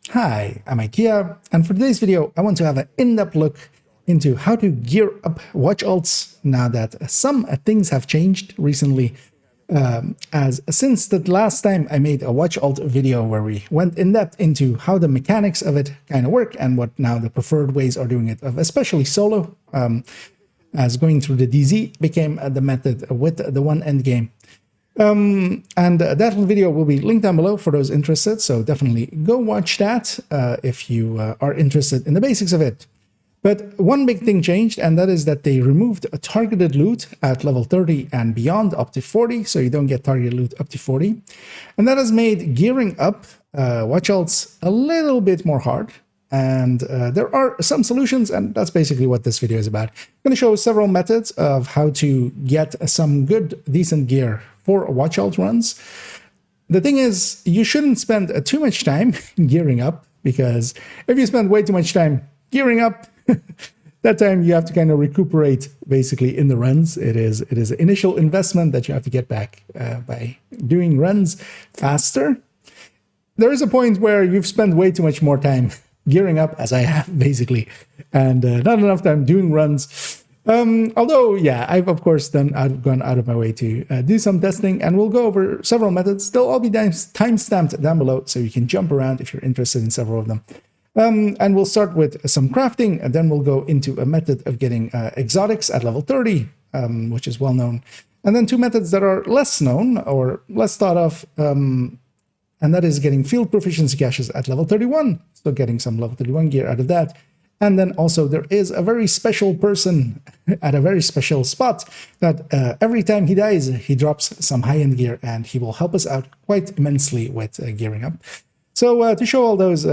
Hi, I'm IKEA, and for today's video, I want to have an in-depth look into how to gear up watch alts now that some things have changed recently. As since the last time I made a watch alt video where we went in depth into how the mechanics of it kind of work and what now the preferred ways are doing it, of especially solo, as going through the DZ became the method with the one end game. And that video will be linked down below for those interested, so definitely go watch that if you are interested in the basics of it. But one big thing changed, and that is that they removed a targeted loot at level 30 and beyond up to 40, so you don't get targeted loot up to 40. And that has made gearing up watch alts a little bit more hard. And there are some solutions, and that's basically what this video is about. I'm going to show several methods of how to get some good, decent gear for watch alt runs. The thing is, you shouldn't spend too much time gearing up, because if you spend way too much time gearing up, that time you have to kind of recuperate basically in the runs. It is an initial investment that you have to get back by doing runs faster. There is a point where you've spent way too much more time gearing up, as I have basically, and not enough time doing runs. Although, yeah, I've of course gone out of my way to do some testing, and we'll go over several methods. They'll all be time-stamped down below, so you can jump around if you're interested in several of them. And we'll start with some crafting, and then we'll go into a method of getting exotics at level 30, which is well known. And then two methods that are less known or less thought of, and that is getting field proficiency caches at level 31, so getting some level 31 gear out of that. And then also there is a very special person at a very special spot that every time he dies, he drops some high-end gear, and he will help us out quite immensely with gearing up. So to show all those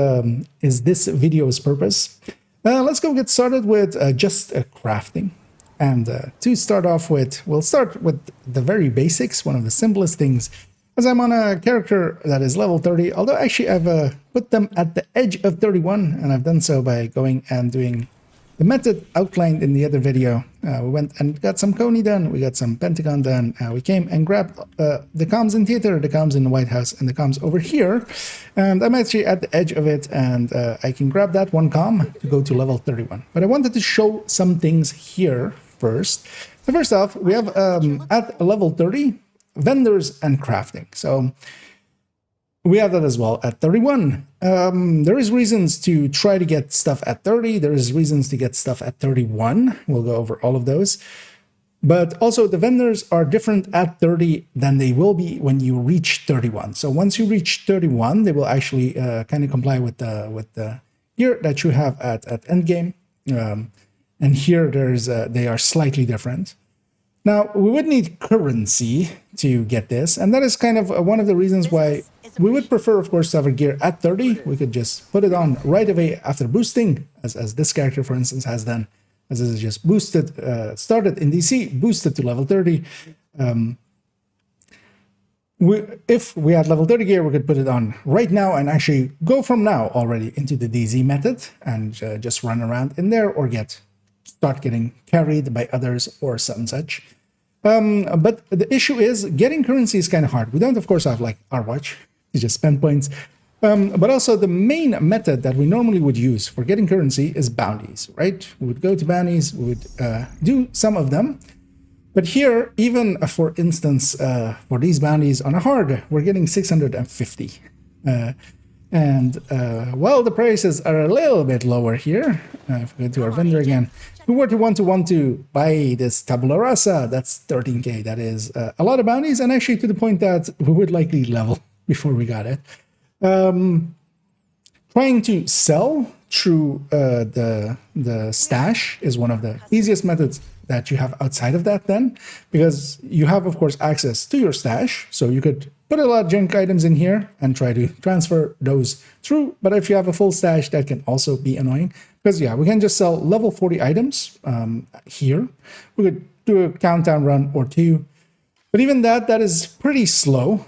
is this video's purpose. Let's go get started with just crafting. And to start off with, we'll start with the very basics, one of the simplest things, as I'm on a character that is level 30, although actually I've put them at the edge of 31, and I've done so by going and doing the method outlined in the other video. We went and got some Coney done, we got some Pentagon done, we came and grabbed the comms in theater, the comms in the White House, and the comms over here, and I'm actually at the edge of it, and I can grab that one comm to go to level 31. But I wanted to show some things here first. So first off, we have at level 30, vendors and crafting. So we have that as well at 31. There is reasons to try to get stuff at 30. There is reasons to get stuff at 31. We'll go over all of those. But also the vendors are different at 30 than they will be when you reach 31. So once you reach 31, they will actually kind of comply with the gear that you have at endgame. And here they are slightly different. Now, we would need currency to get this, and that is kind of one of the reasons why we would prefer, of course, to have our gear at 30. We could just put it on right away after boosting, as this character, for instance, has done, as this is just boosted, started in DC, boosted to level 30. If we had level 30 gear, we could put it on right now and actually go from now already into the DZ method and just run around in there, or start getting carried by others or some such. But the issue is getting currency is kind of hard. We don't, of course, have like our watch to just spend points. But also the main method that we normally would use for getting currency is bounties, right? We would go to bounties, we would do some of them. But here, even for instance, for these bounties on a hard, we're getting 650. Well, the prices are a little bit lower here. If we go to our vendor again, if we were to want to buy this tabula rasa, that's 13k. That is a lot of bounties, and actually to the point that we would likely level before we got it. Trying to sell through the stash is one of the easiest methods that you have outside of that then, because you have, of course, access to your stash, so you could put a lot of junk items in here and try to transfer those through. But if you have a full stash, that can also be annoying, because yeah, we can just sell level 40 items here. We could do a countdown run or two, but even that is pretty slow,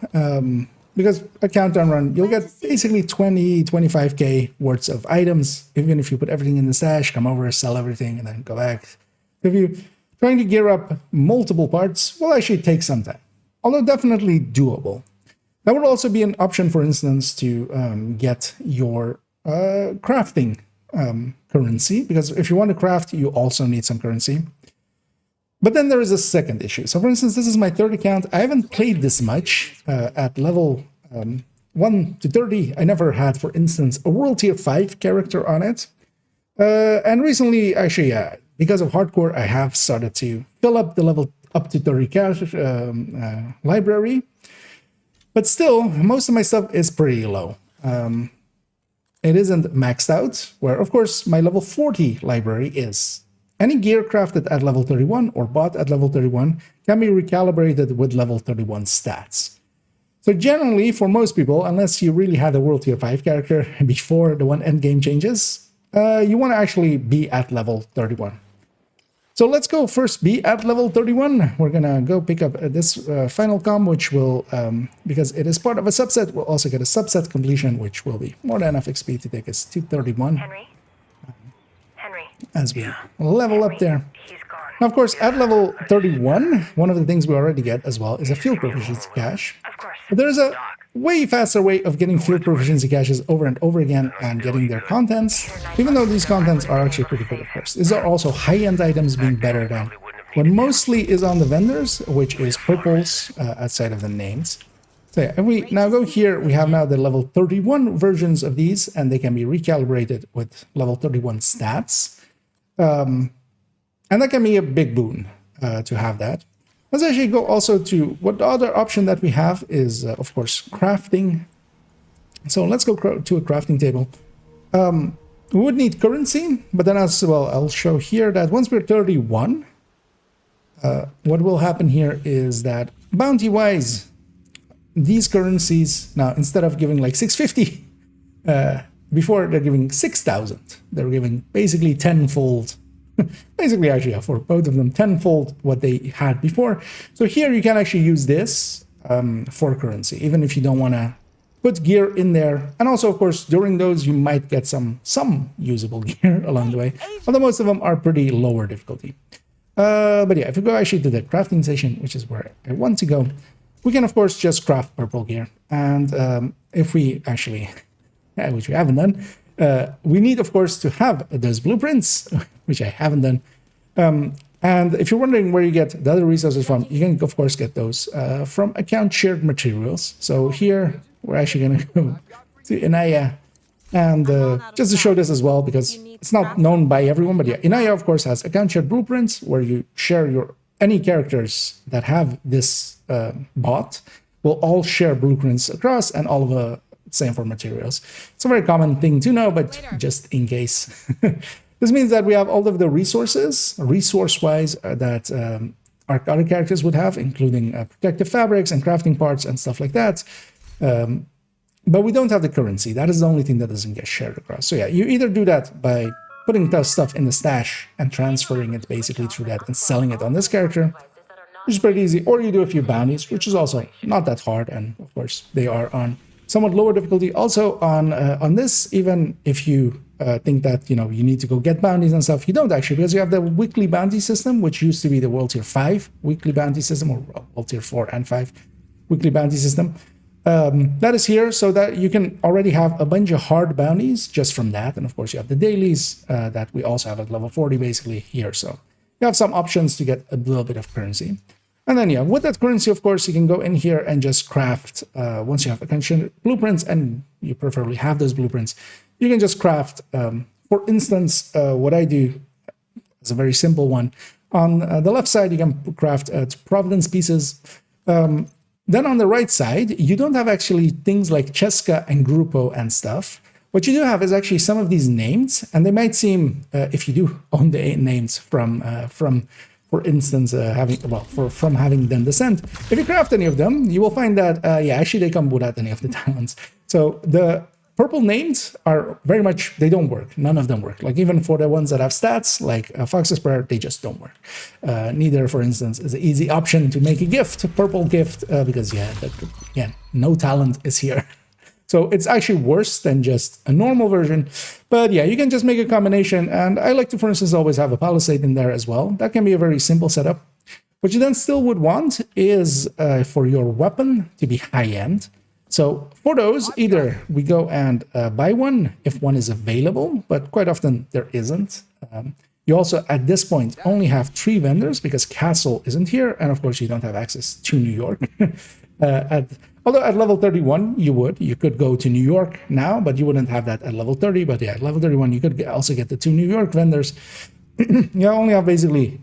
because a countdown run, you'll get basically 25k worth of items, even if you put everything in the stash, come over, sell everything, and then go back. If you're trying to gear up multiple parts, will actually take some time, although definitely doable. That would also be an option, for instance, to get your crafting currency, because if you want to craft, you also need some currency. But then there is a second issue. So for instance, this is my third account. I haven't played this much at level 1 to 30. I never had, for instance, a World Tier 5 character on it. And recently, actually, because of hardcore, I have started to fill up the level up to 30 character library. But still, most of my stuff is pretty low. It isn't maxed out, where, of course, my level 40 library is. Any gear crafted at level 31 or bought at level 31 can be recalibrated with level 31 stats. So generally, for most people, unless you really had a World Tier 5 character before the one endgame changes, you want to actually be at level 31. So let's go first be at level 31. We're going to go pick up this final com, which will, because it is part of a subset, we'll also get a subset completion, which will be more than enough XP to take us to 31. Henry? As we level up there. Now, of course, at level 31, one of the things we already get as well is a field proficiency cache. But there's a way faster way of getting field proficiency caches over and over again and getting their contents, even though these contents are actually pretty good at first. These are also high-end items being better than what mostly is on the vendors, which is purples outside of the names. So yeah, if we now go here, we have now the level 31 versions of these, and they can be recalibrated with level 31 stats. And that can be a big boon to have that. Let's actually go also to what the other option that we have is, of course, crafting. So let's go to a crafting table. We would need currency, but then as well, I'll show here that once we're 31, what will happen here is that bounty-wise, these currencies, now instead of giving like 650, before they're giving 6,000. They're giving basically tenfold, basically actually yeah, for both of them, tenfold what they had before. So here you can actually use this for currency, even if you don't want to put gear in there. And also, of course, during those, you might get some usable gear along the way, although most of them are pretty lower difficulty. But yeah, if we go actually to the crafting station, which is where I want to go, we can, of course, just craft purple gear. And if we actually... which we haven't done. We need, of course, to have those blueprints, which I haven't done. And if you're wondering where you get the other resources from, you can, of course, get those from account shared materials. So here, we're actually going to go to Inaya. And just to show this as well, because it's not known by everyone, but yeah, Inaya, of course, has account shared blueprints where you share any characters that have this bot will all share blueprints across, and all of the same for materials. It's a very common thing to know, but just in case. This means that we have all of the resources, resource-wise, that our other characters would have, including protective fabrics and crafting parts and stuff like that. But we don't have the currency. That is the only thing that doesn't get shared across. So yeah, you either do that by putting that stuff in the stash and transferring it basically through that and selling it on this character, which is pretty easy, or you do a few bounties, which is also not that hard, and of course they are on somewhat lower difficulty. Also on this, even if you think that you need to go get bounties and stuff, you don't actually, because you have the weekly bounty system, which used to be the World Tier 5 weekly bounty system, or World Tier 4 and 5 weekly bounty system. That is here, so that you can already have a bunch of hard bounties just from that. And of course you have the dailies that we also have at level 40 basically here. So you have some options to get a little bit of currency. And then, yeah, with that currency, of course, you can go in here and just craft, once you have attention blueprints, and you preferably have those blueprints, you can just craft, for instance, what I do is a very simple one. On the left side, you can craft Providence pieces. Then on the right side, you don't have actually things like Cheska and Grupo and stuff. What you do have is actually some of these names, and they might seem, if you do own the names from for instance, from having done Descent. If you craft any of them, you will find that, yeah, actually they come without any of the talents. So the purple names are very much, they don't work. None of them work. Like even for the ones that have stats, like Fox's Prayer, they just don't work. Neither, for instance, is an easy option to make a gift, a purple gift, because, yeah, again, no talent is here. So it's actually worse than just a normal version. But yeah, you can just make a combination. And I like to, for instance, always have a Palisade in there as well. That can be a very simple setup. What you then still would want is for your weapon to be high-end. So for those, either we go and buy one if one is available, but quite often there isn't. You also, at this point, only have 3 vendors because Castle isn't here, and of course you don't have access to New York. Although at level 31 you would. You could go to New York now, but you wouldn't have that at level 30. But yeah, at level 31 you could also get the 2 New York vendors. You only have basically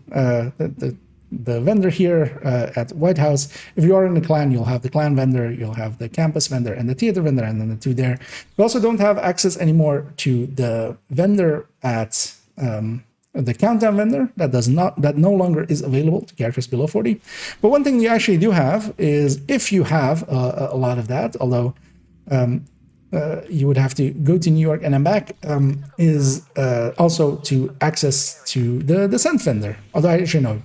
the vendor here at White House. If you are in the clan, you'll have the clan vendor, you'll have the campus vendor, and the theater vendor, and then the 2 there. You also don't have access anymore to the vendor at the countdown vendor. That no longer is available to characters below 40. But one thing you actually do have is, if you have a lot of that, although you would have to go to New York and then back, is also to access to the descent vendor. Although I actually know,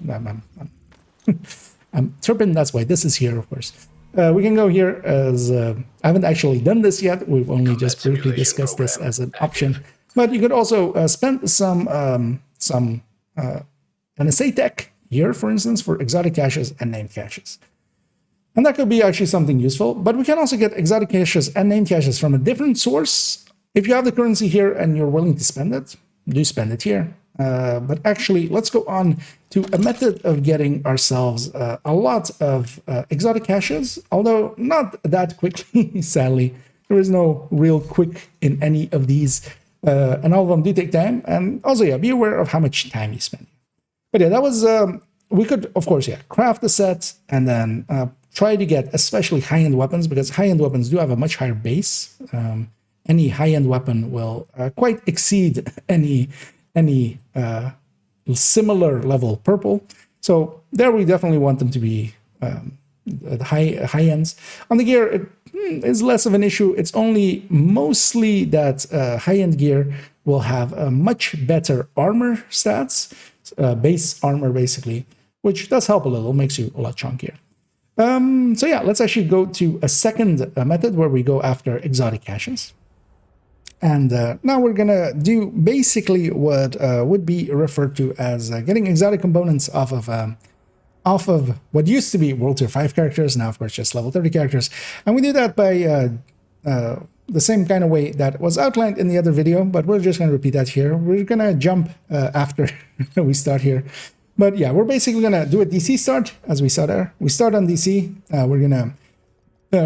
I'm Turpin, that's why this is here, of course. We can go here as, I haven't actually done this yet, we've only just briefly discussed this as an option. But you could also spend some NSA tech here, for instance, for exotic caches and named caches. And that could be actually something useful, but we can also get exotic caches and named caches from a different source. If you have the currency here and you're willing to spend it, do spend it here. But actually, let's go on to a method of getting ourselves a lot of exotic caches, although not that quickly, sadly. There is no real quick in any of these, and all of them do take time. And also, yeah, be aware of how much time you spend. But yeah, that was, we could, of course, yeah, craft the set and then try to get especially high-end weapons, because high-end weapons do have a much higher base. Any high-end weapon will quite exceed any similar level purple. So there we definitely want them to be the high ends. On the gear, it is less of an issue. It's only mostly that high-end gear will have a much better armor stats, base armor basically, which does help a little, makes you a lot chunkier. So yeah, let's actually go to a second method where we go after exotic caches. And now we're gonna do basically what would be referred to as getting exotic components off of what used to be World Tier 5 characters, now of course just level 30 characters. And we do that by the same kind of way that was outlined in the other video, but we're just gonna repeat that here. We're gonna jump after we start here. But yeah, we're basically gonna do a DC start, as we saw there. We start on DC, we're gonna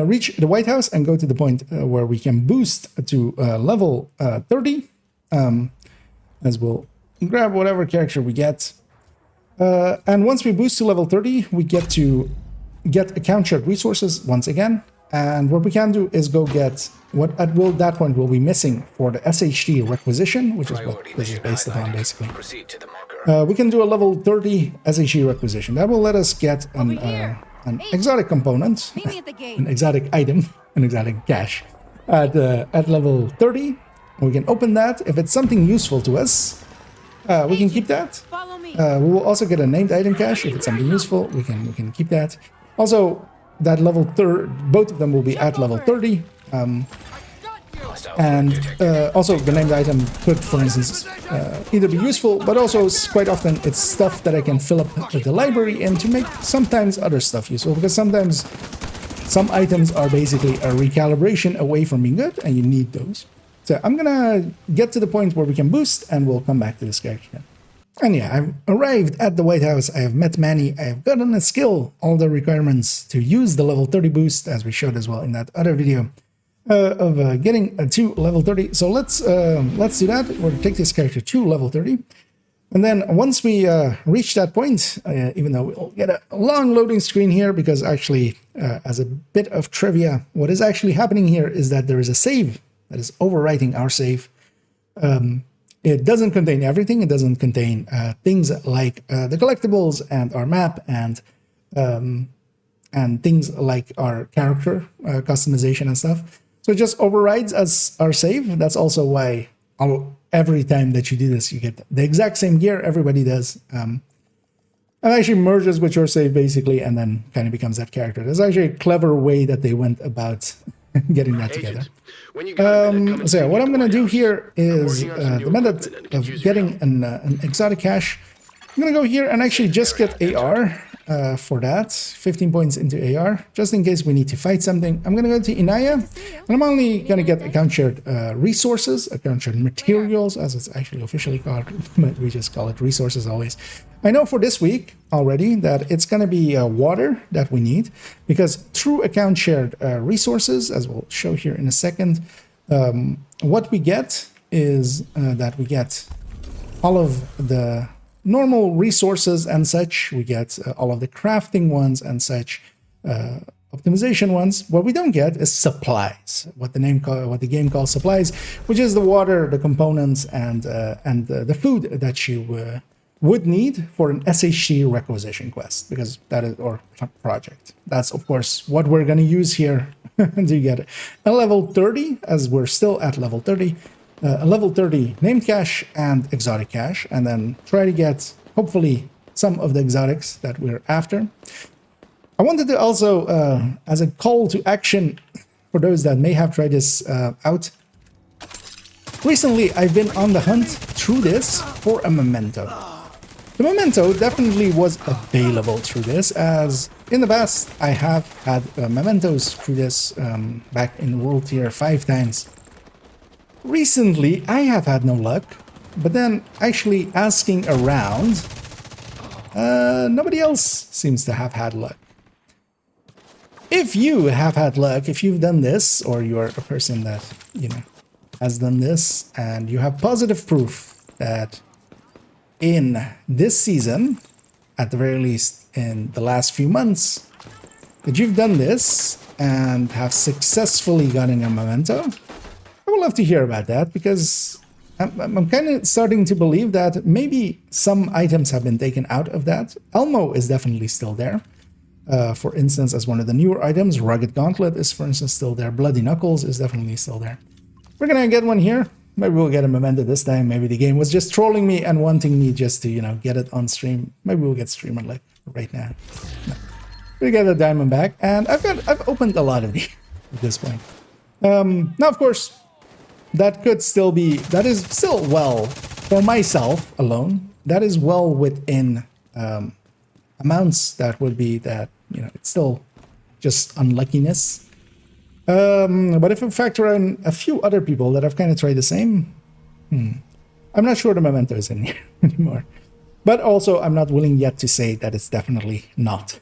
reach the White House and go to the point where we can boost to level 30, as we'll grab whatever character we get. And once we boost to level 30, we get to get account shared resources once again. And what we can do is go get what at that point will be missing for the SHT Requisition, which is what this is based upon basically. We can do a level 30 SHT Requisition. That will let us get an exotic component, an exotic item, an exotic cache at level 30. We can open that. If it's something useful to us, we can keep that. We will also get a named item cache. If it's something useful, we can keep that. Also, that level 30, both of them will be at level 30. And also the named item could, for instance, either be useful, but also quite often it's stuff that I can fill up the library in to make sometimes other stuff useful, because sometimes some items are basically a recalibration away from being good and you need those. So I'm gonna get to the point where we can boost and we'll come back to this character. And yeah, I've arrived at the White House, I have met Manny, I have gotten a skill, all the requirements to use the level 30 boost, as we showed as well in that other video. Of getting to level 30. So let's do that. We'll take this character to level 30. And then once we reach that point, even though we'll get a long loading screen here, because actually, as a bit of trivia, what is actually happening here is that there is a save that is overwriting our save. It doesn't contain everything. It doesn't contain things like the collectibles and our map and things like our character customization and stuff. So it just overrides as our save. That's also why every time that you do this, you get the exact same gear. Everybody does. And actually merges with your save basically, and then kind of becomes that character. There's actually a clever way that they went about getting that together. So yeah, what I'm going to do here is the method of getting an exotic cache. I'm going to go here and actually just get AR. for that. 15 points into AR, just in case we need to fight something. I'm going to go to Inaya, and I'm only going to get account shared resources, account shared materials, as it's actually officially called, but we just call it resources always. I know for this week already that it's going to be water that we need, because through account shared resources, as we'll show here in a second, what we get is that we get all of the normal resources and such. We get all of the crafting ones and such, optimization ones. What we don't get is supplies, what the game calls supplies, which is the water, the components, and the food that you would need for an SHC requisition quest, because that is, or project. That's of course what we're going to use here to get a level 30, as we're still at level 30. A level 30 named cache and exotic cache, and then try to get, hopefully, some of the exotics that we're after. I wanted to also, as a call to action for those that may have tried this out, recently I've been on the hunt through this for a memento. The memento definitely was available through this, as in the past I have had mementos through this back in World Tier 5 times. Recently, I have had no luck, but then actually asking around, nobody else seems to have had luck. If you have had luck, if you've done this, or you're a person that, you know, has done this, and you have positive proof that in this season, at the very least in the last few months, that you've done this and have successfully gotten a memento, I would love to hear about that, because I'm kind of starting to believe that maybe some items have been taken out of that. Elmo is definitely still there. For instance, as one of the newer items, Rugged Gauntlet is, for instance, still there. Bloody Knuckles is definitely still there. We're going to get one here. Maybe we'll get a memento this time. Maybe the game was just trolling me and wanting me just to, you know, get it on stream. Maybe we'll get streamer like right now. No. We get a diamond back, and I've opened a lot of these at this point. Now, of course, that could still be, that is still well, for myself alone, that is well within amounts that would be that, you know, it's still just unluckiness. But if I factor in a few other people that have kind of tried the same, I'm not sure the memento is in here anymore. But also, I'm not willing yet to say that it's definitely not.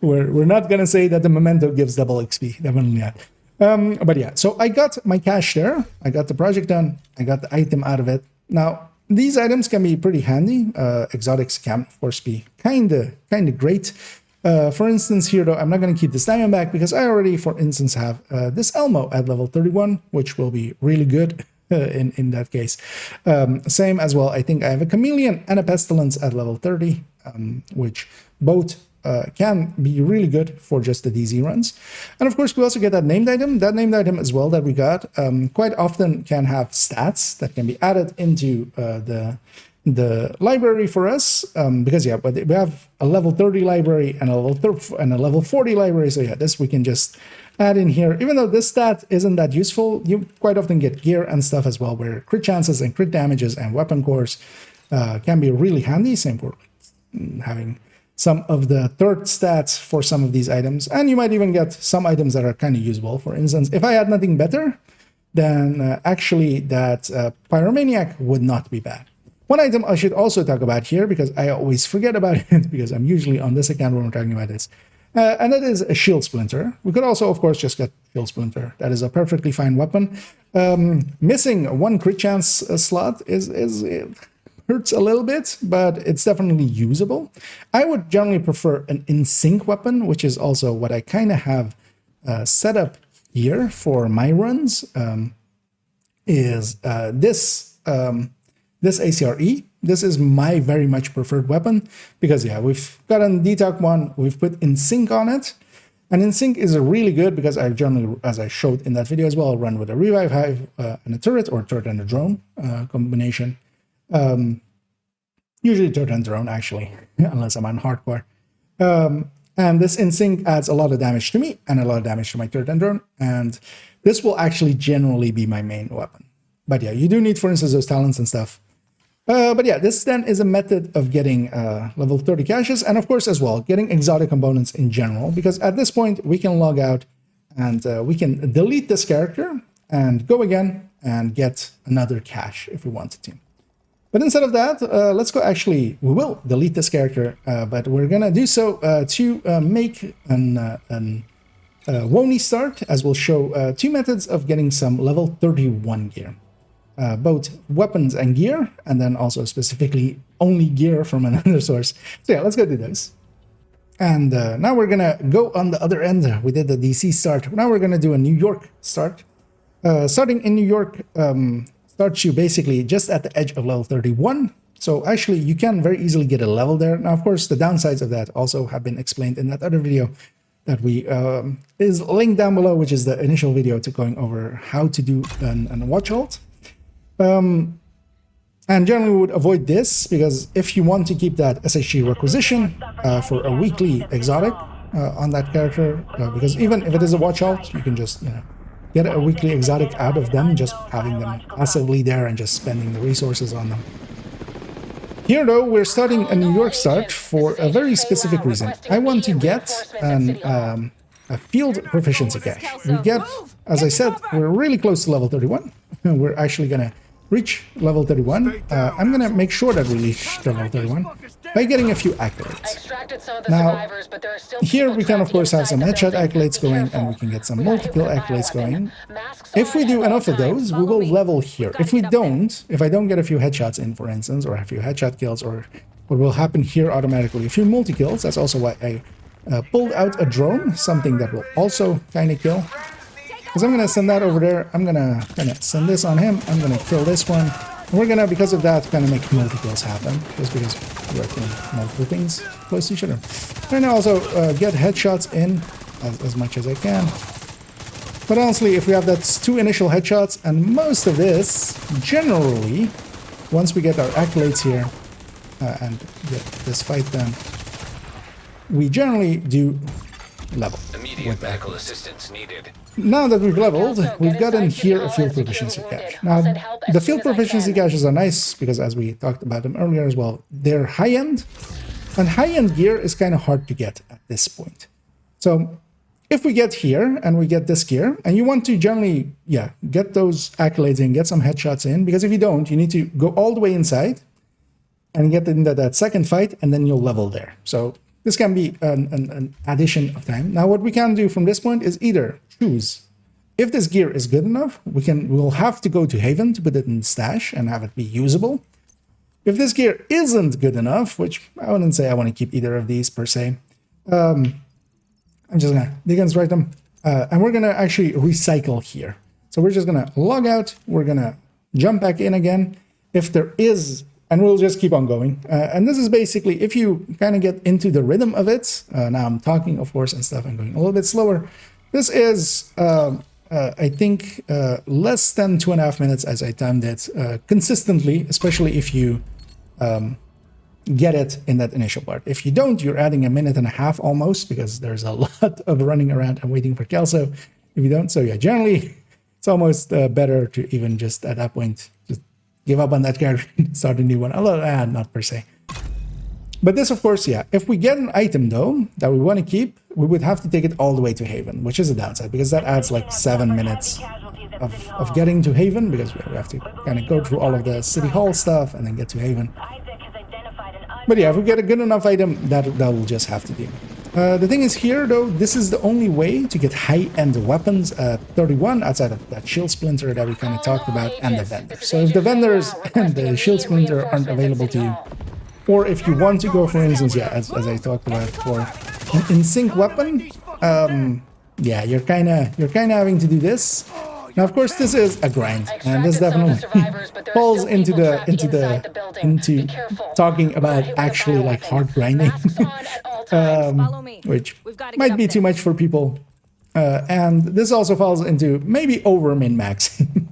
We're not going to say that the memento gives double XP, definitely not. But yeah, so I got my cache there. I got the project done. I got the item out of it. Now, these items can be pretty handy. Exotics can, of course, be kind of great. For instance, here, though, I'm not going to keep this diamond back because I already, for instance, have this Elmo at level 31, which will be really good in that case. Same as well, I think I have a Chameleon and a Pestilence at level 30, which both can be really good for just the DZ runs. And of course, we also get that named item. That named item as well that we got quite often can have stats that can be added into the library for us, because yeah, but we have a level 30 library and a level 40 library. So yeah, this we can just add in here. Even though this stat isn't that useful, you quite often get gear and stuff as well, where crit chances and crit damages and weapon cores can be really handy. Same for having some of the third stats for some of these items, and you might even get some items that are kind of usable. For instance, if I had nothing better, then actually that Pyromaniac would not be bad. One item I should also talk about here, because I always forget about it, because I'm usually on this account when we're talking about this, and that is a Shield Splinter. We could also, of course, just get Shield Splinter. That is a perfectly fine weapon. Missing one crit chance slot hurts a little bit, but it's definitely usable. I would generally prefer an in-sync weapon, which is also what I kind of have set up here for my runs, is this ACRE. This is my very much preferred weapon, because yeah, we've got an DTOC one, we've put in-sync on it, and in-sync is really good because I generally, as I showed in that video as well, run with a Revive Hive and a turret, or turret and a drone combination. Usually turret and drone, actually, unless I'm on hardcore. And this in-sync adds a lot of damage to me and a lot of damage to my turret and drone, and this will actually generally be my main weapon. But yeah, you do need, for instance, those talents and stuff. But yeah, this then is a method of getting level 30 caches, and of course as well, getting exotic components in general, because at this point we can log out and we can delete this character and go again and get another cache if we wanted to. But instead of that, let's go actually, we will delete this character, but we're gonna do so to make an Woni start, as we'll show two methods of getting some level 31 gear. Both weapons and gear, and then also specifically only gear from another source. So yeah, let's go do those. And now we're gonna go on the other end. We did the DC start. Now we're gonna do a New York start. Starting in New York starts you basically just at the edge of level 31. So actually you can very easily get a level there. Now, of course, the downsides of that also have been explained in that other video that we is linked down below, which is the initial video to going over how to do an watch halt. And generally we would avoid this, because if you want to keep that SHG requisition for a weekly exotic on that character, because even if it is a watch out, you can just, you know, get a weekly exotic out of them, just having them passively there and just spending the resources on them. Here though, we're starting a New York start for a very specific reason. I want to get a field proficiency cache. We get, as I said, we're really close to level 31. We're actually gonna reach level 31. I'm gonna make sure that we reach level 31 by getting a few accolades. Now, here we can of course have some headshot accolades going, and we can get some multi-kill accolades going. If we do enough of those, we will level here. If we don't, if I don't get a few headshots in, for instance, or a few headshot kills, or what will happen here automatically, a few multi-kills, that's also why I pulled out a drone, something that will also kind of kill. Because I'm going to send that over there, I'm going to kind of send this on him, I'm going to kill this one, and we're going to, because of that, kind of make multi-kills happen, just because we're doing multiple things close to each other. I'm going to also get headshots in as much as I can. But honestly, if we have that 2 initial headshots, and most of this, generally, once we get our accolades here, and get this fight done, we generally do level. Immediate medical assistance needed. Now that we've leveled, we've gotten here a field proficiency cache. Now, the field proficiency caches are nice because, as we talked about them earlier as well, they're high-end, and high-end gear is kind of hard to get at this point. So if we get here and we get this gear, and you want to generally, yeah, get those accolades in, get some headshots in, because if you don't, you need to go all the way inside and get into that second fight, and then you'll level there. So this can be an addition of time. Now, what we can do from this point is either choose. If this gear is good enough, we'll have to go to Haven to put it in stash and have it be usable. If this gear isn't good enough, which I wouldn't say I want to keep either of these per se, I'm just gonna deconstruct them, and we're gonna actually recycle here. So we're just gonna log out, we're gonna jump back in again. If there is, and we'll just keep on going. And this is basically, if you kind of get into the rhythm of it, now I'm talking, of course, and stuff, I'm going a little bit slower. This is, I think, less than 2.5 minutes as I timed it consistently, especially if you get it in that initial part. If you don't, you're adding 1.5 minutes almost, because there's a lot of running around and waiting for Kelso. If you don't, so yeah, generally, it's almost better to even just at that point, just give up on that character and start a new one. Although, not per se. But this, of course, yeah. If we get an item, though, that we want to keep, we would have to take it all the way to Haven, which is a downside, because that adds like 7 minutes of getting to Haven, because we have to kind of go through all of the City Hall stuff and then get to Haven. But yeah, if we get a good enough item, that will just have to do. The thing is here, though, this is the only way to get high-end weapons at 31, outside of that shield splinter that we kind of talked about, and the vendor. So if the vendors and the shield splinter aren't available to you, or if you want to go, for instance, yeah, as I talked about, for an in-sync weapon, yeah, you're kind of having to do this. Now, of course, this is a grind, and this definitely falls into talking about actually like hard grinding, which might be too much for people. And this also falls into maybe over min-maxing.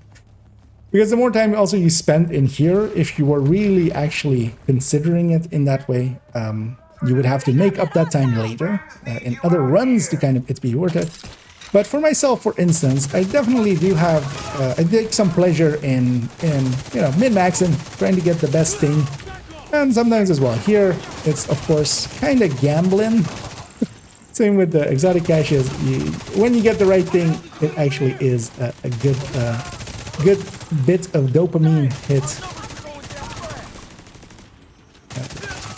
Because the more time also you spend in here, if you were really actually considering it in that way, you would have to make up that time later in other runs to kind of it be worth it. But for myself, for instance, I definitely do have, I take some pleasure in you know, min-maxing, trying to get the best thing. And sometimes as well, here, it's of course kind of gambling. Same with the exotic caches. When you get the right thing, it actually is a good, good bit of dopamine hit.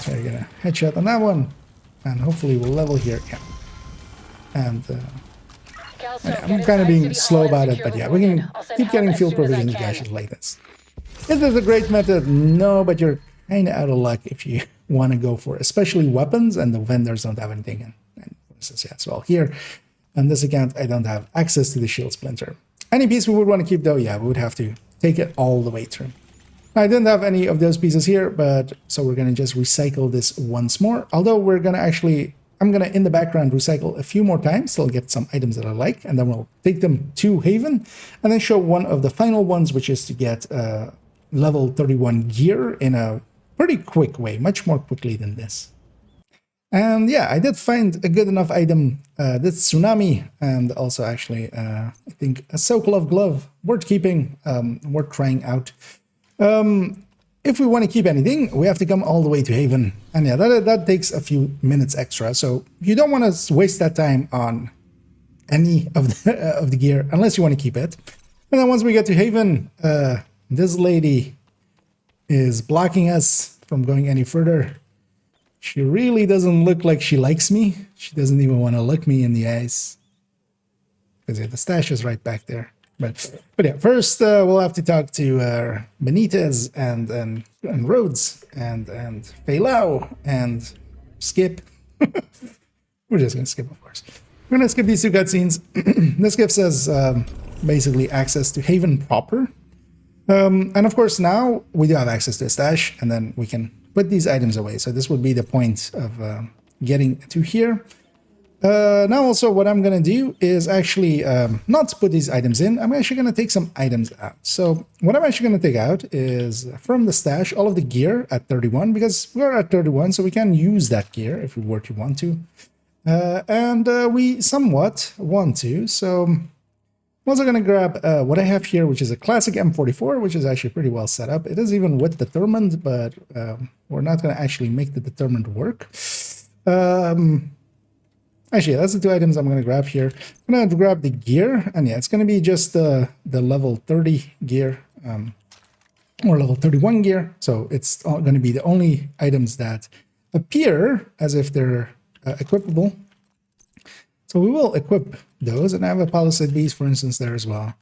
So you're gonna headshot on that one, and hopefully we'll level here. Yeah. And I'm kind of being slow about it, but yeah, we can keep getting fuel provision caches like this. Is this a great method? No, but you're kind of out of luck if you want to go for especially weapons, and the vendors don't have anything. And for instance, yeah, as well here on this account, I don't have access to the shield splinter. Any piece we would want to keep though, yeah, we would have to take it all the way through. I didn't have any of those pieces here, but so we're going to just recycle this once more. Although we're going to actually, I'm going to in the background recycle a few more times till get some items that I like, and then we'll take them to Haven and then show one of the final ones, which is to get level 31 gear in a pretty quick way, much more quickly than this. And yeah, I did find a good enough item, this Tsunami, and also actually, I think a Sokolov glove, worth keeping, worth trying out. If we want to keep anything, we have to come all the way to Haven, and yeah, that takes a few minutes extra. So you don't want to waste that time on any of the gear unless you want to keep it. And then once we get to Haven, this lady is blocking us from going any further. She really doesn't look like she likes me. She doesn't even want to look me in the eyes. Because yeah, the stash is right back there. But yeah, first we'll have to talk to Benitez and Rhodes and Feilau and Skip. We're just gonna skip, of course. We're gonna skip these two cutscenes. This gives us basically access to Haven proper, and of course now we do have access to a stash, and then we can put these items away. So this would be the point of getting to here. Now also what I'm going to do is actually not put these items in. I'm actually going to take some items out. So what I'm actually going to take out is from the stash all of the gear at 31, because we're at 31, so we can use that gear if we were to want to. And we somewhat want to. So I'm also going to grab what I have here, which is a classic M44, which is actually pretty well set up. It is even with determined, but we're not going to actually make the determined work. Actually, that's the two items I'm going to grab here. I'm going to grab the gear, and yeah, it's going to be just the level 30 gear, or level 31 gear. So it's going to be the only items that appear as if they're equipable. So we will equip those, and I have a Palisade Beast, for instance, there as well.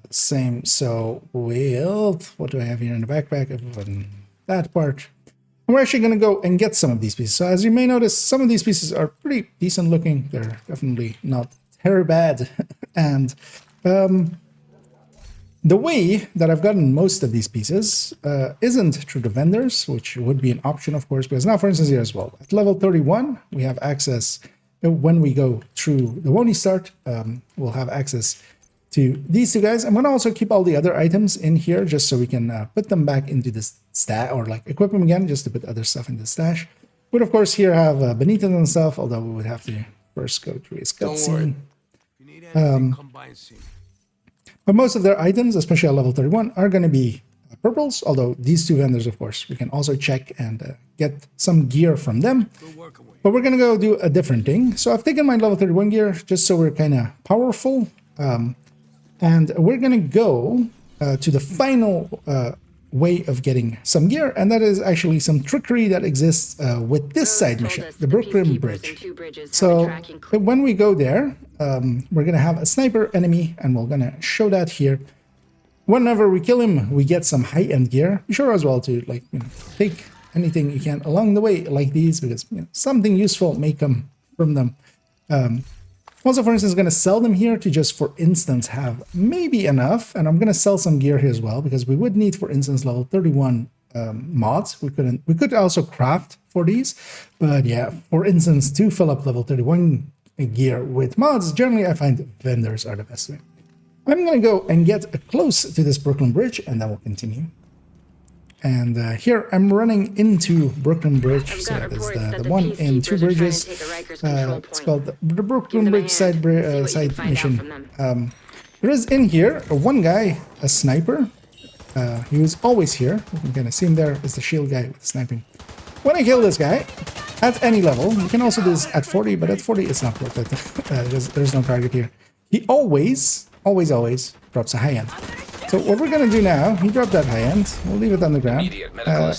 Same, so we'll, what do I have here in the backpack? That part. And we're actually going to go and get some of these pieces. So as you may notice, some of these pieces are pretty decent looking. They're definitely not terribly bad. And the way that I've gotten most of these pieces isn't through the vendors, which would be an option, of course, because now, for instance, here as well, at level 31, we have access, when we go through the Woni start, we'll have access to these two guys. I'm going to also keep all the other items in here just so we can put them back into this stash, or like equip them again just to put other stuff in the stash. We'd of course here have Benitez and stuff, although we would have to first go through his cutscene. But most of their items, especially at level 31, are going to be purples, although these two vendors, of course, we can also check and get some gear from them. But we're going to go do a different thing. So I've taken my level 31 gear just so we're kind of powerful. And we're going to go to the final way of getting some gear, and that is actually some trickery that exists with this side mission, the Brooklyn Bridge. So when we go there, we're going to have a sniper enemy, and we're going to show that here. Whenever we kill him, we get some high-end gear. Be sure as well to take anything you can along the way, like these, because something useful may come from them. Also, for instance, going to sell them here to just, for instance, have maybe enough. And I'm going to sell some gear here as well, because we would need, for instance, level 31 mods. We could also craft for these. But yeah, for instance, to fill up level 31 gear with mods, generally I find vendors are the best way. I'm going to go and get close to this Brooklyn Bridge, and then we'll continue. And here I'm running into Brooklyn Bridge. So that is the one in two bridges. It's called the Brooklyn Bridge side mission. There is in here one guy, a sniper. He was always here. You can kind of see him there. Is the shield guy with the sniping. When I kill this guy, at any level, you can also do this at 40, but at 40 it's not worth it. There's no target here. He always drops a high end. So what we're gonna do now, he dropped that high end. We'll leave it on the ground.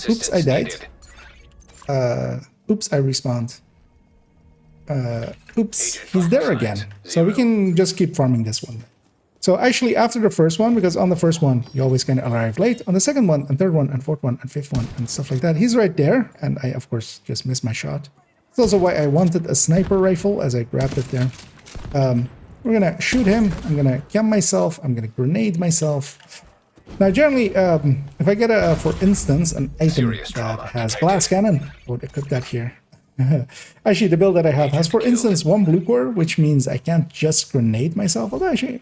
Oops, I died. Oops, I respawned. Oops, he's there again. So we can just keep farming this one. So actually after the first one, because on the first one, you always kind of arrive late. On the second one, and third one, and fourth one, and fifth one, and stuff like that, he's right there. And I, of course, just missed my shot. That's also why I wanted a sniper rifle, as I grabbed it there. We're gonna shoot him. I'm gonna cam myself. I'm gonna grenade myself. Now, generally, if I get for instance, an item that has glass cannon, I would equip that here. Actually, the build that I have has, for instance, one blue core, which means I can't just grenade myself. Although, actually,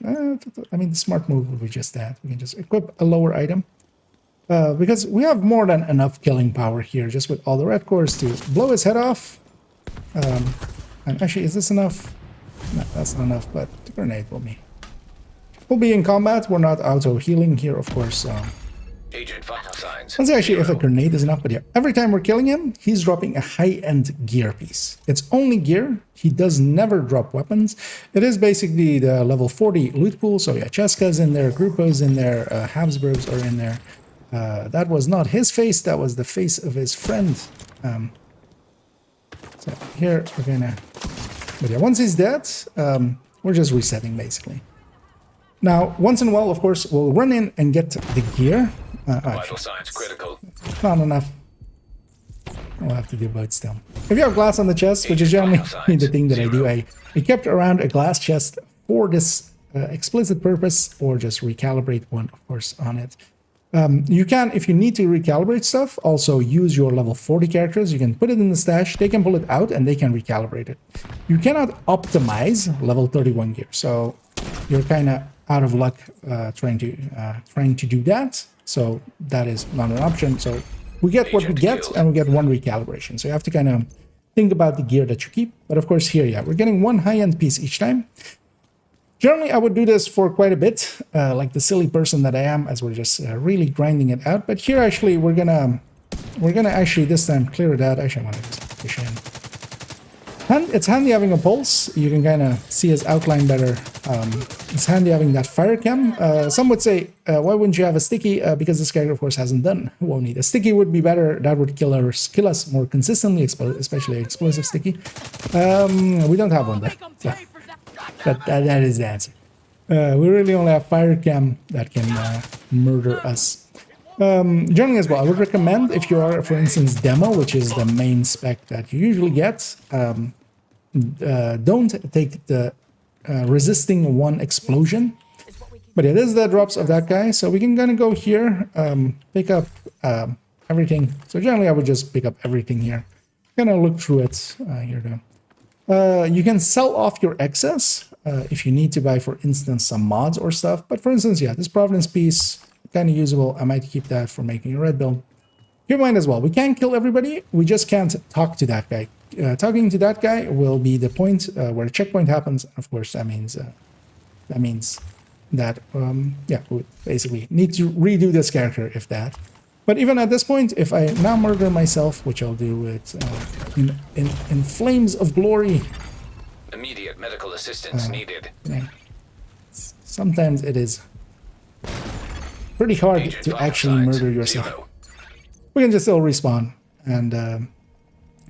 I mean, the smart move would be just that. We can just equip a lower item. Because we have more than enough killing power here, just with all the red cores to blow his head off. And actually, is this enough? No, that's not enough, but the grenade will be. We'll be in combat. We're not auto-healing here, of course. Agent vital signs. Let's see actually if a grenade is enough, but yeah. Every time we're killing him, he's dropping a high-end gear piece. It's only gear. He does never drop weapons. It is basically the level 40 loot pool. So yeah, Cheska's in there, Grupo's in there, Habsburgs are in there. That was not his face. That was the face of his friend. So here we're gonna... But yeah, once he's dead, we're just resetting basically. Now, once in a while, of course, we'll run in and get the gear. Vital signs critical. Not enough. We'll have to do both still. If you have glass on the chest, which is generally the thing that I do, I kept around a glass chest for this explicit purpose, or just recalibrate one, of course, on it. You can, if you need to recalibrate stuff, also use your level 40 characters. You can put it in the stash, they can pull it out, and they can recalibrate it. You cannot optimize level 31 gear, so you're kind of out of luck trying to do that. So that is not an option. So we get what we get, and we get one recalibration. So you have to kind of think about the gear that you keep. But of course here, yeah, we're getting one high-end piece each time. Generally, I would do this for quite a bit, like the silly person that I am, as we're just really grinding it out. But here, actually, we're gonna actually this time clear it out. Actually, I want to just push in. And it's handy having a pulse. You can kind of see his outline better. It's handy having that fire cam. Some would say, why wouldn't you have a sticky? Because this character, of course, hasn't done. Won't need a sticky. Would be better. That would kill us more consistently, especially explosive sticky. We don't have one though. So. That is the answer. We really only have fire cam that can murder us. Generally as well, I would recommend, if you are, for instance, demo, which is the main spec that you usually get, don't take the resisting one explosion. But it is the drops of that guy, so we can kind of go here, pick up everything. So generally I would just pick up everything here. Kind of look through it here though. You can sell off your excess if you need to buy, for instance, some mods or stuff. But for instance, yeah, this Providence piece, kind of usable. I might keep that for making a red build. Keep in mind as well, we can't kill everybody. We just can't talk to that guy. Talking to that guy will be the point where a checkpoint happens. Of course, that means that yeah, we basically need to redo this character if that. But even at this point, if I now murder myself, which I'll do with in flames of glory. Immediate medical assistance needed. Yeah. Sometimes it is pretty hard Agent to actually murder yourself. 0. We can just still respawn, and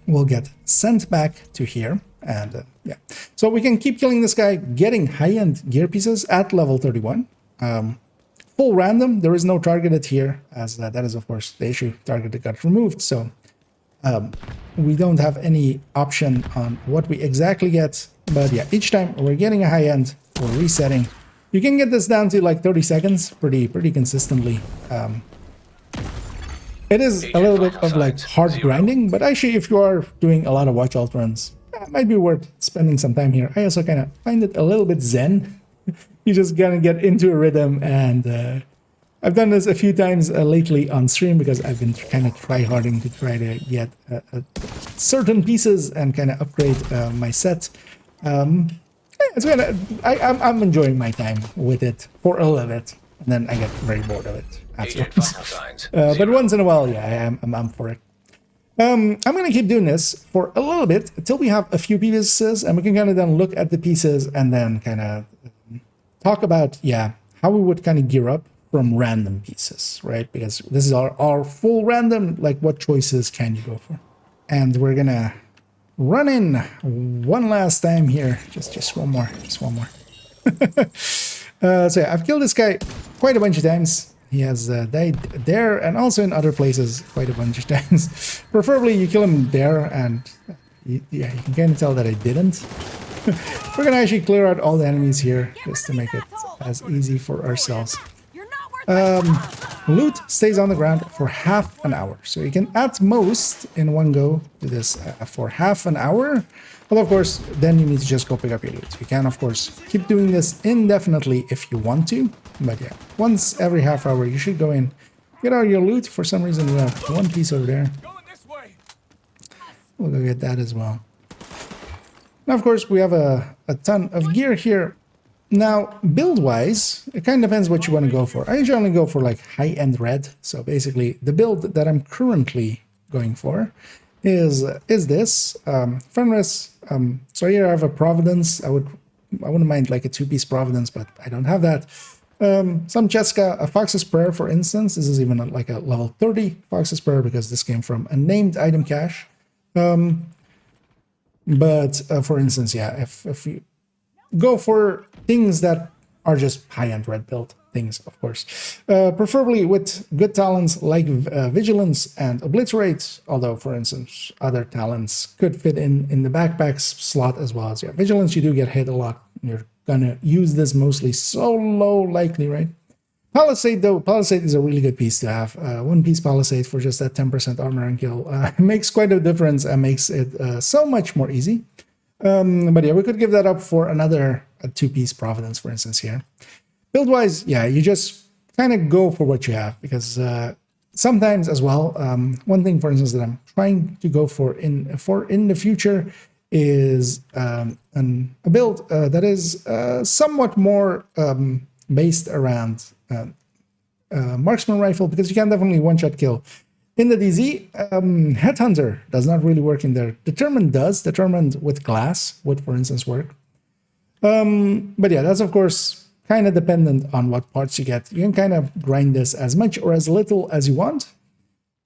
we'll get sent back to here. And yeah, so we can keep killing this guy, getting high-end gear pieces at level 31. Full random, there is no targeted here, as that is of course the issue. Targeted got removed, so we don't have any option on what we exactly get. But yeah, each time we're getting a high end, we're resetting. You can get this down to like 30 seconds pretty consistently. It is a little bit of like hard grinding, but actually if you are doing a lot of watch alt runs, it might be worth spending some time here. I also kind of find it a little bit zen. You just gotta get into a rhythm and I've done this a few times lately on stream because I've been kind of try-harding to try to get certain pieces and kind of upgrade my set. It's I'm enjoying my time with it for a little bit, and then I get very bored of it afterwards. But once in a while, yeah, I'm for it. I'm going to keep doing this for a little bit until we have a few pieces, and we can kind of then look at the pieces and then kind of talk about, yeah, how we would kind of gear up from random pieces, right? Because this is our full random, like what choices can you go for? And we're going to run in one last time here. Just one more. So yeah, I've killed this guy quite a bunch of times. He has died there and also in other places quite a bunch of times. Preferably you kill him there, and yeah, you can kind of tell that I didn't. We're gonna actually clear out all the enemies here just to make it as easy for ourselves. Loot stays on the ground for half an hour, so you can at most in one go do this for half an hour. Well, of course, then you need to just go pick up your loot. You can, of course, keep doing this indefinitely if you want to, but yeah, once every half hour you should go in, get out your loot. For some reason we have one piece over there. We'll go get that as well. Now, of course, we have a ton of gear here. Now, build-wise, it kind of depends what you want to go for. I usually go for like high-end red. So basically, the build that I'm currently going for is this Fenris. So here I have a Providence. I wouldn't mind like a 2-piece Providence, but I don't have that. Some Cheska, a Fox's Prayer, for instance. This is even like a level 30 Fox's Prayer because this came from a named item cache. But for instance, yeah, if you go for things that are just high-end red build things, of course. Preferably with good talents like Vigilance and Obliterate, although, for instance, other talents could fit in the backpacks slot as well. As yeah, Vigilance, you do get hit a lot. You're gonna use this mostly solo, likely, right? Palisade, though, Palisade is a really good piece to have. 1-piece Palisade for just that 10% armor and kill makes quite a difference and makes it so much more easy. But yeah, we could give that up for another 2-piece Providence, for instance, here. Build-wise, yeah, you just kind of go for what you have, because sometimes as well, one thing, for instance, that I'm trying to go for in the future is a build that is somewhat more based around marksman rifle, because you can definitely one-shot kill. In the DZ, Headhunter does not really work in there. Determined does. Determined with glass would, for instance, work. But yeah, that's of course kind of dependent on what parts you get. You can kind of grind this as much or as little as you want.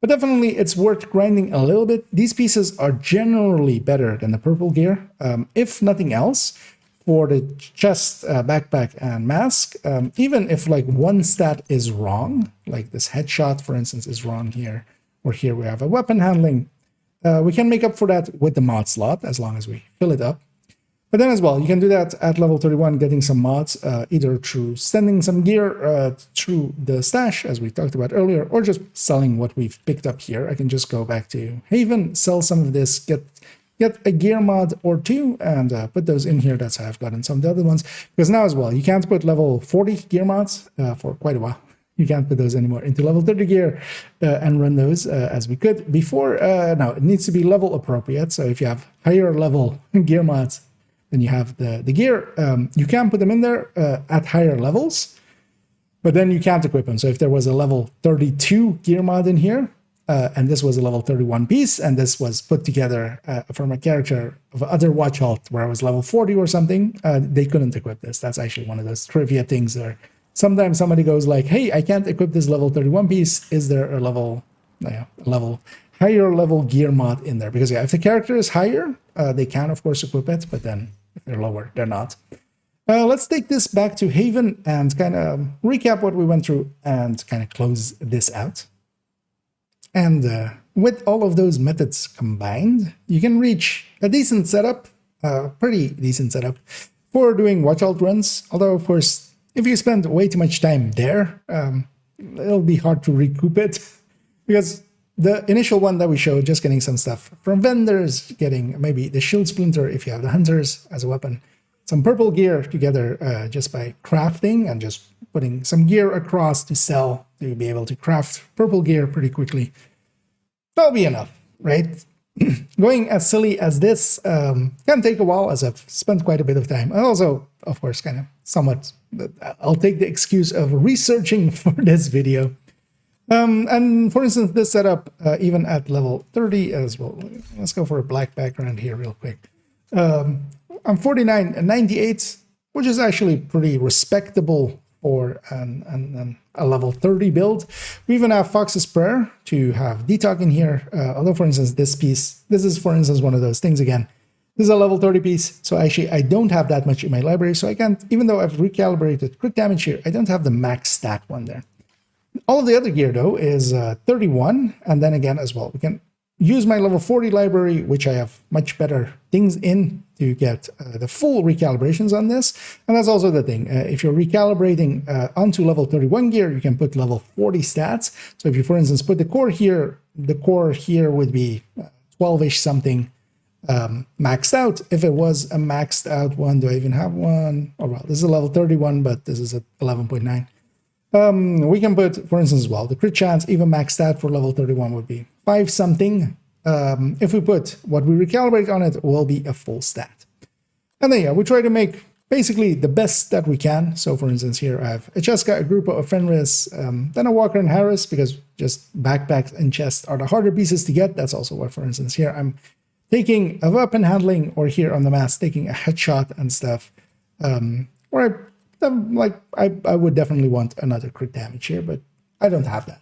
But definitely it's worth grinding a little bit. These pieces are generally better than the purple gear. If nothing else, for the chest, backpack, and mask, even if like one stat is wrong, like this headshot, for instance, is wrong here, or here we have a weapon handling, we can make up for that with the mod slot, as long as we fill it up. But then as well, you can do that at level 31, getting some mods, either through sending some gear through the stash, as we talked about earlier, or just selling what we've picked up here. I can just go back to Haven, sell some of this, get a gear mod or two, and put those in here. That's how I've gotten some of the other ones. Because now as well, you can't put level 40 gear mods for quite a while. You can't put those anymore into level 30 gear and run those as we could before. Now, it needs to be level appropriate. So if you have higher level gear mods, then you have the gear. You can put them in there at higher levels, but then you can't equip them. So if there was a level 32 gear mod in here, and this was a level 31 piece, and this was put together from a character of other Watch Alt where I was level 40 or something, they couldn't equip this. That's actually one of those trivia things where sometimes somebody goes like, hey, I can't equip this level 31 piece. Is there a higher level gear mod in there? Because yeah, if the character is higher, they can of course equip it, but then if they're lower, they're not. Let's take this back to Haven and kind of recap what we went through and kind of close this out. And with all of those methods combined, you can reach a decent setup, pretty decent setup for doing Watch Alt runs. Although, of course, if you spend way too much time there, it'll be hard to recoup it. Because the initial one that we showed, just getting some stuff from vendors, getting maybe the shield splinter if you have the hunters as a weapon, some purple gear together just by crafting and just putting some gear across to sell, to be able to craft purple gear pretty quickly. That'll be enough, right? Going as silly as this can take a while, as I've spent quite a bit of time. And also, of course, kind of somewhat, I'll take the excuse of researching for this video. And for instance, this setup, even at level 30 as well. Let's go for a black background here real quick. I'm 49 and 98, which is actually pretty respectable for a level 30 build. We even have Fox's Prayer to have Detox in here. Although, for instance, this is, for instance, one of those things again. This is a level 30 piece, so actually I don't have that much in my library, so I can't, even though I've recalibrated crit damage here, I don't have the max stat one there. All of the other gear, though, is 31, and then again as well, we can use my level 40 library, which I have much better things in to get the full recalibrations on this. And that's also the thing. If you're recalibrating onto level 31 gear, you can put level 40 stats. So if you, for instance, put the core here would be 12-ish something maxed out. If it was a maxed out one, do I even have one? Oh, well, this is a level 31, but this is at 11.9. We can put, for instance, well, the crit chance, even maxed out for level 31 would be 5 something. If we put what we recalibrate on it, will be a full stat. And then, yeah, we try to make basically the best that we can. So, for instance, here I have a Cheska, a Grupo, a Fenris, then a Walker and Harris, because just backpacks and chests are the harder pieces to get. That's also what, for instance, here I'm taking a weapon handling, or here on the mask, taking a headshot and stuff. Where I would definitely want another crit damage here, but I don't have that.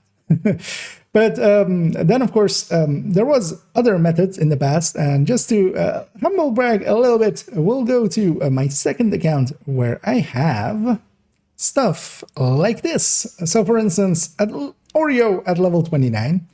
But then, of course, there was other methods in the past, and just to humble brag a little bit, we'll go to my second account where I have stuff like this. So, for instance, at Oreo at level 29.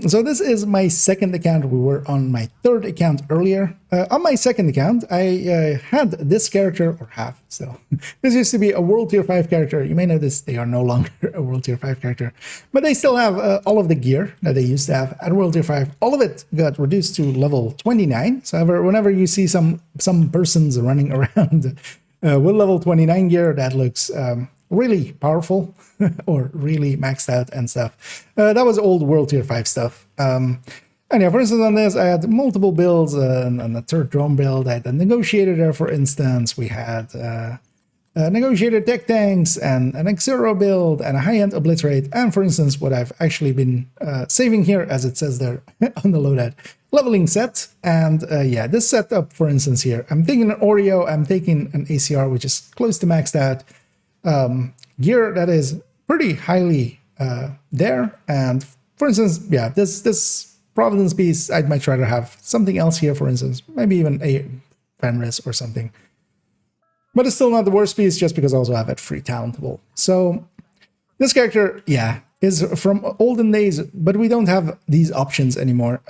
So this is my second account. We were on my third account earlier. On my second account, I had this character, or have still. This used to be a World Tier 5 character. You may notice they are no longer a World Tier 5 character, but they still have all of the gear that they used to have at World Tier 5. All of it got reduced to level 29. So whenever you see some persons running around with level 29 gear, that looks really powerful or really maxed out and stuff. That was old World Tier 5 stuff. And yeah, for instance, on this, I had multiple builds. On the third drone build, I had a Negotiator there, for instance. We had Negotiator tech tanks and an Xero build and a high-end Obliterate. And for instance, what I've actually been saving here, as it says there on the loadout, leveling set. And yeah, this setup, for instance, here, I'm taking an Oreo, I'm taking an ACR, which is close to maxed out. Gear that is pretty highly there, and for instance, yeah, this Providence piece, I might try to have something else here, for instance, maybe even a Fenris or something, but it's still not the worst piece, just because I also have it free talentable. So this character, yeah, is from olden days, but we don't have these options anymore,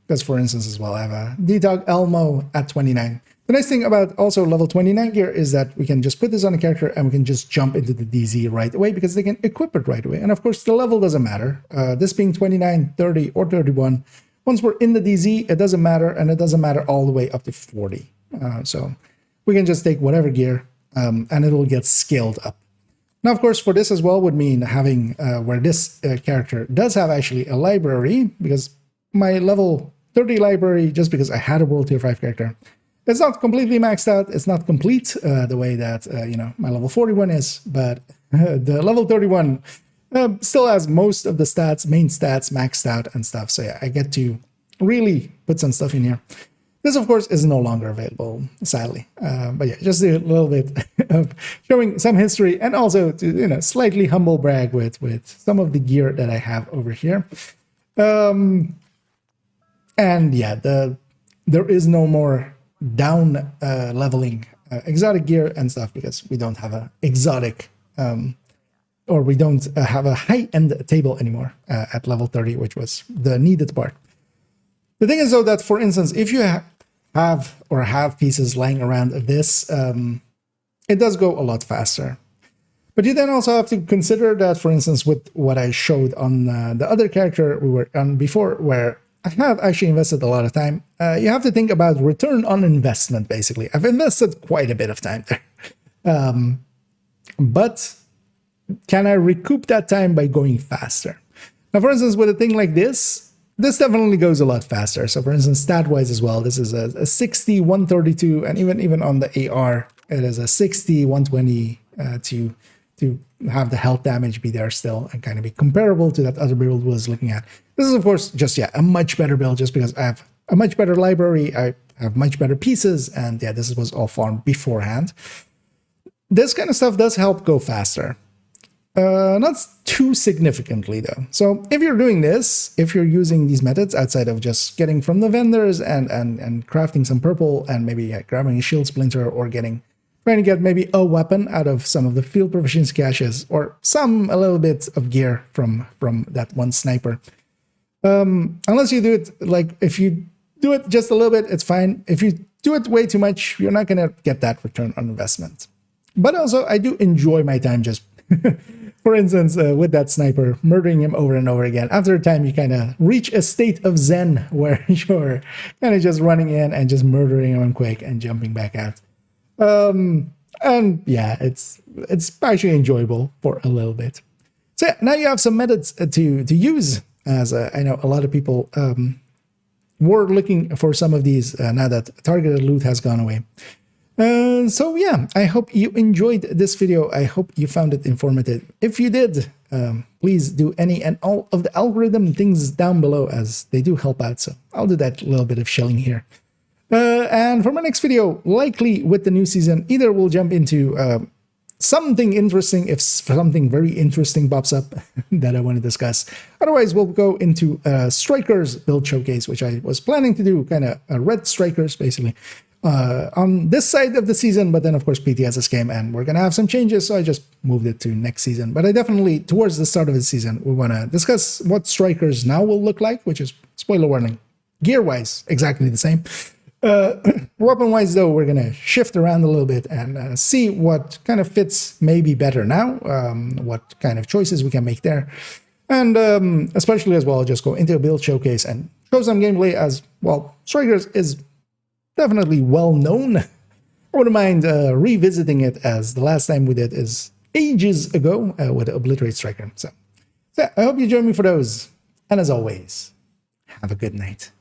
because for instance as well, I have a Detox Elmo at 29. The nice thing about also level 29 gear is that we can just put this on a character and we can just jump into the DZ right away, because they can equip it right away. And of course, the level doesn't matter. This being 29, 30, or 31, once we're in the DZ, it doesn't matter, and it doesn't matter all the way up to 40. So we can just take whatever gear and it'll get scaled up. Now, of course, for this as well would mean having where this character does have actually a library, because my level 30 library, just because I had a World Tier 5 character, it's not completely maxed out. It's not complete the way that, my level 41 is, but the level 31 still has most of the stats, main stats maxed out and stuff. So yeah, I get to really put some stuff in here. This, of course, is no longer available, sadly. But yeah, just a little bit of showing some history, and also to, slightly humble brag with some of the gear that I have over here. And yeah, there is no more down leveling exotic gear and stuff, because we don't have a exotic or we don't have a high-end table anymore at level 30, which was the needed part. The thing is, though, that for instance, if you have pieces lying around this, it does go a lot faster. But you then also have to consider that, for instance, with what I showed on the other character we were on before, where I have actually invested a lot of time. You have to think about return on investment, basically. I've invested quite a bit of time there. but can I recoup that time by going faster? Now, for instance, with a thing like this definitely goes a lot faster. So for instance, stat-wise as well, this is a 60, 132, and even on the AR, it is a 60, 120 to have the health damage be there still and kind of be comparable to that other build was looking at. This is, of course, just, yeah, a much better build just because I have a much better library, I have much better pieces, and yeah, this was all farmed beforehand. This kind of stuff does help go faster. Not too significantly though. So if you're doing this, if you're using these methods outside of just getting from the vendors and crafting some purple and maybe grabbing a shield splinter or trying to get maybe a weapon out of some of the field proficiency caches or a little bit of gear from that one sniper. Unless you do it, like if you do it just a little bit, it's fine. If you do it way too much, you're not going to get that return on investment. But also I do enjoy my time just for instance, with that sniper, murdering him over and over again. After a time, you kind of reach a state of zen where you're kind of just running in and just murdering him quick and jumping back out. And yeah, it's actually enjoyable for a little bit. So yeah, now you have some methods to use, as I know a lot of people were looking for some of these now that targeted loot has gone away. So yeah, I hope you enjoyed this video. I hope you found it informative. If you did, please do any and all of the algorithm things down below, as they do help out. So I'll do that little bit of shelling here. And for my next video, likely with the new season, either we'll jump into something interesting, if something very interesting pops up that I want to discuss. Otherwise, we'll go into Strikers build showcase, which I was planning to do, kind of red Strikers, basically. On this side of the season, but then of course PTSS came and we're gonna have some changes, so I just moved it to next season. But I definitely, towards the start of the season, we want to discuss what Strikers now will look like, which is, spoiler warning, gear-wise, exactly the same. Weapon-wise, though, we're gonna shift around a little bit and see what kind of fits maybe better now, what kind of choices we can make there. And especially as well, just go into a build showcase and show some gameplay, as well, Strikers is definitely well known. I wouldn't mind revisiting it, as the last time we did is ages ago with Obliterate Striker. So yeah, I hope you join me for those. And as always, have a good night.